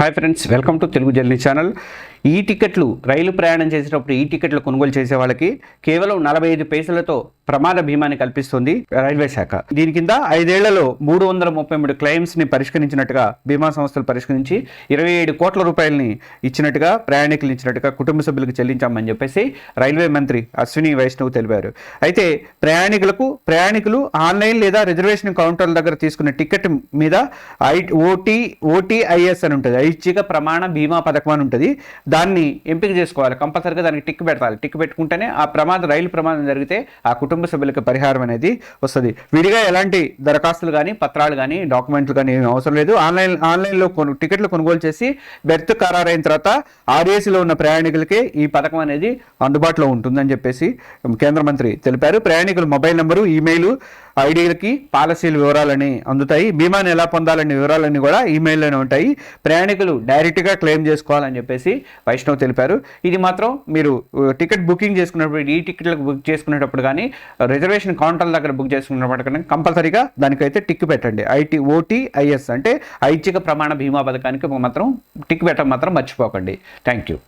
Hi friends, welcome to Telugu journey channel. ఈ టికెట్లు రైలు ప్రయాణం చేసేటప్పుడు ఈ టికెట్లు కొనుగోలు చేసే వాళ్ళకి కేవలం 45 పైసలతో ప్రమాద బీమాని కల్పిస్తుంది రైల్వే శాఖ. దీని కింద 5 ఏళ్లలో 333 క్లెయిమ్స్ని పరిష్కరించినట్టుగా బీమా సంస్థలు పరిష్కరించి 27 కోట్ల రూపాయలని ఇచ్చినట్టుగా ప్రయాణికులు ఇచ్చినట్టుగా కుటుంబ సభ్యులకు చెల్లించామని చెప్పేసి రైల్వే మంత్రి అశ్విని వైష్ణవ్ తెలిపారు. అయితే ప్రయాణికులు ఆన్లైన్ లేదా రిజర్వేషన్ కౌంటర్ల దగ్గర తీసుకున్న టికెట్ మీద ఓటీఐఎస్ అని ఉంటుంది, ఐచ్ఛిక ప్రమాణ బీమా పథకం అని ఉంటుంది. దాన్ని ఎంపిక చేసుకోవాలి, కంపల్సరీగా దానికి టిక్ పెట్టాలి. టిక్ పెట్టుకుంటేనే ఆ రైలు ప్రమాదం జరిగితే ఆ కుటుంబ సభ్యులకు పరిహారం అనేది వస్తుంది. విడిగా ఎలాంటి దరఖాస్తులు కానీ పత్రాలు కానీ డాక్యుమెంట్లు కానీ ఏమీ అవసరం లేదు. ఆన్లైన్లో టికెట్లు కొనుగోలు చేసి బెర్త్ ఖరారైన తర్వాత ఆర్ఏసీలో ఉన్న ప్రయాణికులకే ఈ పథకం అనేది అందుబాటులో ఉంటుందని చెప్పేసి కేంద్ర మంత్రి తెలిపారు. ప్రయాణికుల మొబైల్ నెంబరు, ఈమెయిల్ ఐడీలకి పాలసీల వివరాలని అందుతాయి. బీమాని ఎలా పొందాలనే వివరాలన్నీ కూడా ఈమెయిల్లోనే ఉంటాయి. ప్రయాణికులు డైరెక్ట్గా క్లెయిమ్ చేసుకోవాలని చెప్పేసి వైష్ణవ్ తెలిపారు. ఇది మాత్రం మీరు టికెట్ బుకింగ్ చేసుకున్నప్పుడు, ఈ టికెట్లకు బుక్ చేసుకునేటప్పుడు కానీ రిజర్వేషన్ కౌంటర్ల దగ్గర బుక్ చేసుకున్నప్పుడు కానీ కంపల్సరీగా దానికైతే టిక్ పెట్టండి. ఓటీఐఎస్ అంటే ఐచ్ఛిక ప్రమాణ బీమా పథకానికి మాత్రం టిక్ పెట్టడం మాత్రం మర్చిపోకండి. Thank you.